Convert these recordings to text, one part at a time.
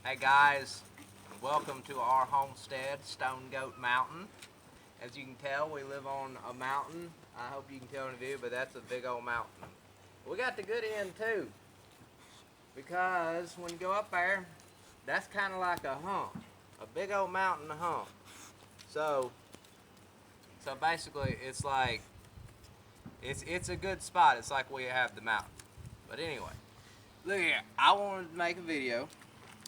Hey guys, welcome to our homestead, Stone Goat Mountain. As you can tell, we live on a mountain. I hope you can tell in the view, but that's a big old mountain. We got the good end too, because when you go up there, that's kind of like a hump, a big old mountain to hump. So basically, it's like it's a good spot. It's like we have the mountain. But anyway, look here. I wanted to make a video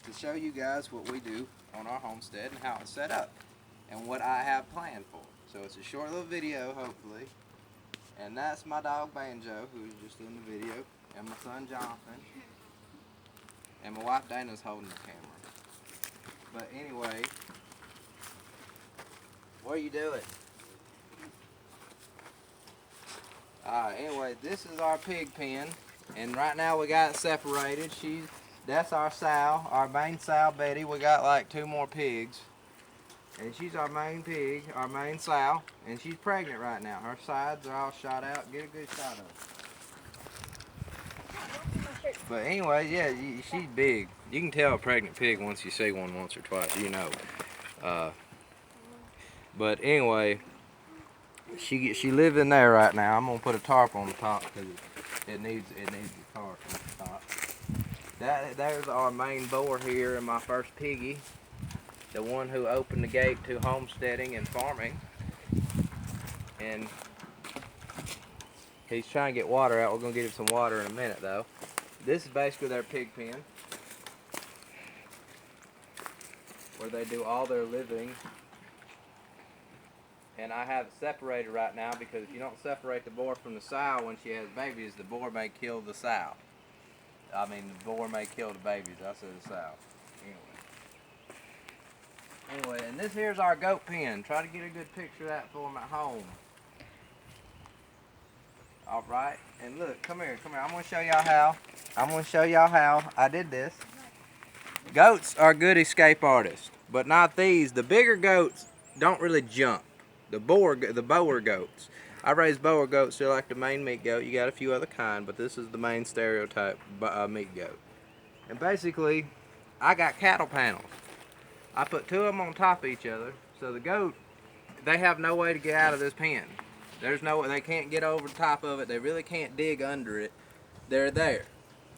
to show you guys what we do on our homestead and how it's set up and what I have planned for. So it's a short little video, hopefully. And that's my dog Banjo, who's just in the video, and my son Jonathan, and my wife Dana's holding the camera. But anyway, what are you doing? Anyway, this is our pig pen, and right now we got it separated. That's our sow, our main sow Betty. We got like 2 more pigs, and she's our main pig, our main sow, and she's pregnant right now. Her sides are all shot out. Get a good shot of her. But anyway, yeah, she's big. You can tell a pregnant pig once you see one once or twice, you know. But anyway, she lives in there right now. I'm gonna put a tarp on the top because it needs a tarp on the top. There's our main boar here, and my first piggy, the one who opened the gate to homesteading and farming. And he's trying to get water out. We're gonna get him some water in a minute, though. This is basically their pig pen, where they do all their living. And I have it separated right now because if you don't separate the boar from the sow when she has babies, the boar may kill the sow. I mean, the boar may kill the babies. I said the sow. Anyway, and this here's our goat pen. Try to get a good picture of that for them at home. All right, and look, come here. I'm gonna show y'all how I did this. Goats are good escape artists, but not these. The bigger goats don't really jump. The boer goats. I raise boer goats. They're like the main meat goat. You got a few other kind, but this is the main stereotype meat goat. And basically, I got cattle panels. I put 2 of them on top of each other, so the goat, they have no way to get out of this pen. They can't get over the top of it. They really can't dig under it. They're there.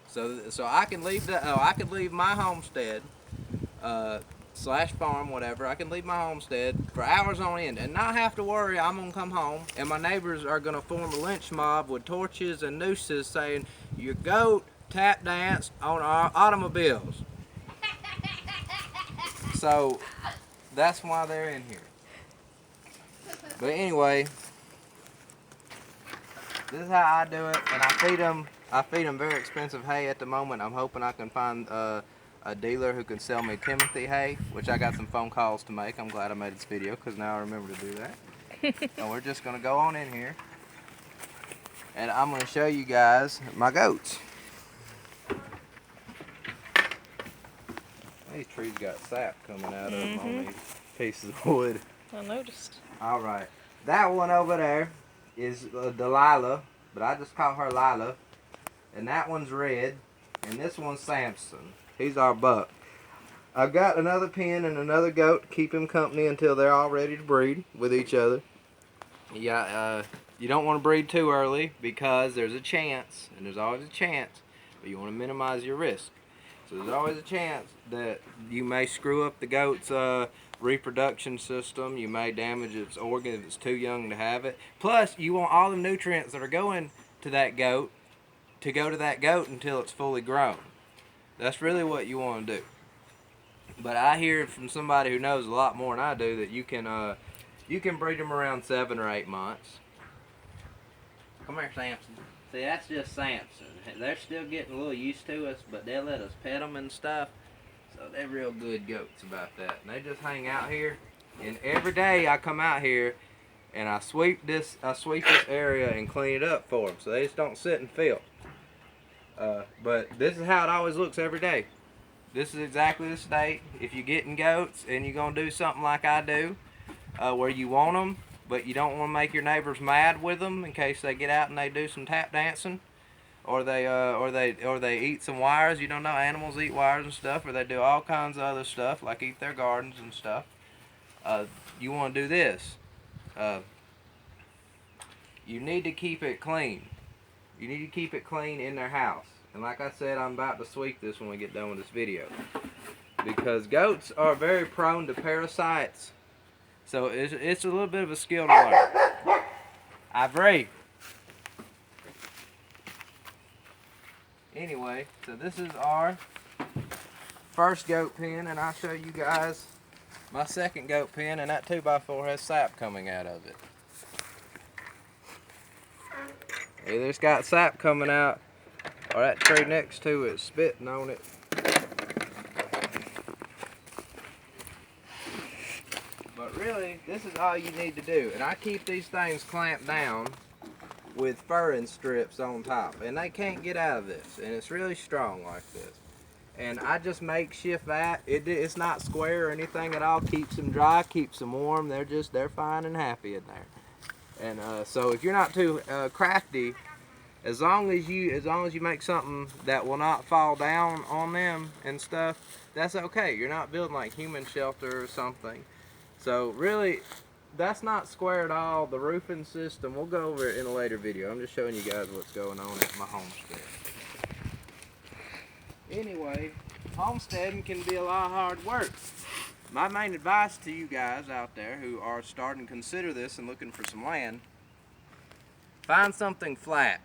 So I can leave my homestead, slash farm, whatever. I can leave my homestead for hours on end and not have to worry I'm gonna come home and my neighbors are gonna form a lynch mob with torches and nooses saying your goat tap danced on our automobiles. So that's why they're in here. But anyway, this is how I do it, and I feed them very expensive hay at the moment. I'm hoping I can find a dealer who can sell me Timothy hay, which I got some phone calls to make. I'm glad I made this video because now I remember to do that. And we're just gonna go on in here, and I'm gonna show you guys my goats. These trees got sap coming out of them on these pieces of wood. I noticed. All right, that one over there is Delilah, but I just call her Lila, and that one's Red, and this one's Samson. He's our buck. I've got another pen and another goat to keep him company until they're all ready to breed with each other. Yeah, you don't want to breed too early because there's a chance, and there's always a chance, but you want to minimize your risk. So there's always a chance that you may screw up the goat's reproduction system. You may damage its organ if it's too young to have it. Plus, you want all the nutrients that are going to that goat to go to that goat until it's fully grown. That's really what you want to do. But I hear from somebody who knows a lot more than I do that you can breed them around 7 or 8 months. Come here, Samson. See, that's just Samson. They're still getting a little used to us, but they'll let us pet them and stuff. So they're real good goats about that. And they just hang out here. And every day I come out here and I sweep this area and clean it up for them, so they just don't sit and filth. But this is how it always looks every day. This is exactly the state. If you're getting goats and you're gonna do something like I do, where you want them, but you don't want to make your neighbors mad with them in case they get out and they do some tap dancing, or they eat some wires. You don't know, animals eat wires and stuff, or they do all kinds of other stuff like eat their gardens and stuff. You want to do this. You need to keep it clean. You need to keep it clean in their house. And like I said, I'm about to sweep this when we get done with this video, because goats are very prone to parasites. So it's a little bit of a skill to learn. Ivory. Anyway, so this is our first goat pen, and I'll show you guys my second goat pen, and that 2x4 has sap coming out of it. Either it's got sap coming out, or that tree next to it spitting on it. But really, this is all you need to do. And I keep these things clamped down with furring strips on top, and they can't get out of this, and it's really strong like this. And I just makeshift that. It's not square or anything at all. Keeps them dry, keeps them warm. They're fine and happy in there. And so if you're not too crafty, as long as you make something that will not fall down on them and stuff, that's okay. You're not building like human shelter or something. So really, that's not square at all. The roofing system, we'll go over it in a later video. I'm just showing you guys what's going on at my homestead. Anyway, homesteading can be a lot of hard work. My main advice to you guys out there who are starting to consider this and looking for some land, find something flat.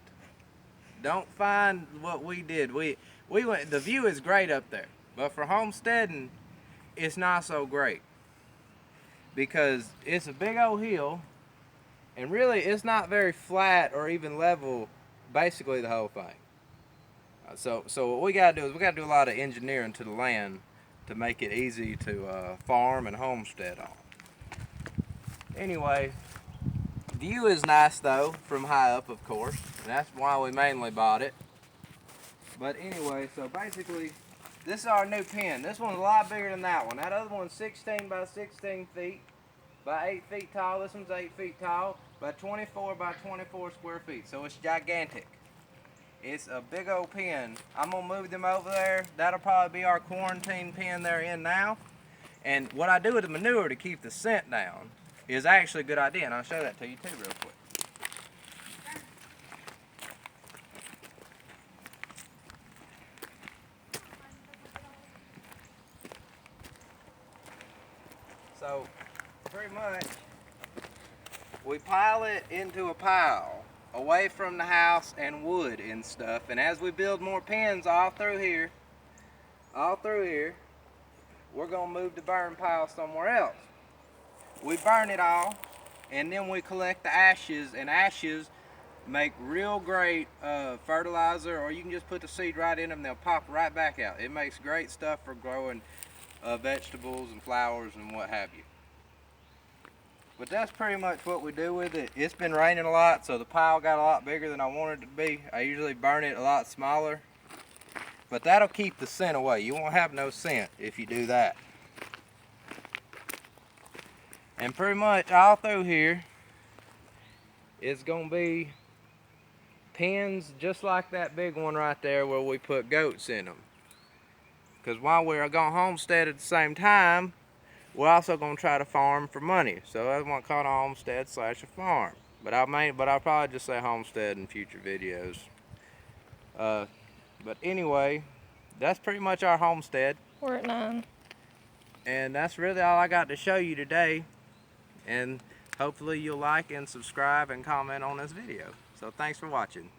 Don't find what we did. We went, the view is great up there, but for homesteading, it's not so great, because it's a big old hill, and really it's not very flat or even level, basically the whole thing. So what we gotta do is we gotta do a lot of engineering to the land to make it easy to farm and homestead on. Anyway, view is nice though from high up, of course, and that's why we mainly bought it. But anyway, so basically this is our new pen. This one's a lot bigger than that one. That other one's 16 by 16 feet by 8 feet tall. This one's 8 feet tall by 24 by 24 square feet, so it's gigantic. It's a big old pen. I'm gonna move them over there. That'll probably be our quarantine pen they're in now. And what I do with the manure to keep the scent down is actually a good idea, and I'll show that to you too real quick. So pretty much we pile it into a pile away from the house and wood and stuff, and as we build more pens all through here, we're gonna move the burn pile somewhere else. We burn it all, and then we collect the ashes, and ashes make real great fertilizer, or you can just put the seed right in them and they'll pop right back out. It makes great stuff for growing vegetables and flowers and what have you. But that's pretty much what we do with it. It's been raining a lot, so the pile got a lot bigger than I wanted it to be. I usually burn it a lot smaller, but that'll keep the scent away. You won't have no scent if you do that. And pretty much all through here is gonna be pens just like that big one right there where we put goats in them. Because while we're gonna homestead at the same time, we're also gonna try to farm for money. So that's what I call a homestead / a farm. But I'll probably just say homestead in future videos. But anyway, that's pretty much our homestead. We're at 9. And that's really all I got to show you today. And hopefully you'll like and subscribe and comment on this video. So thanks for watching.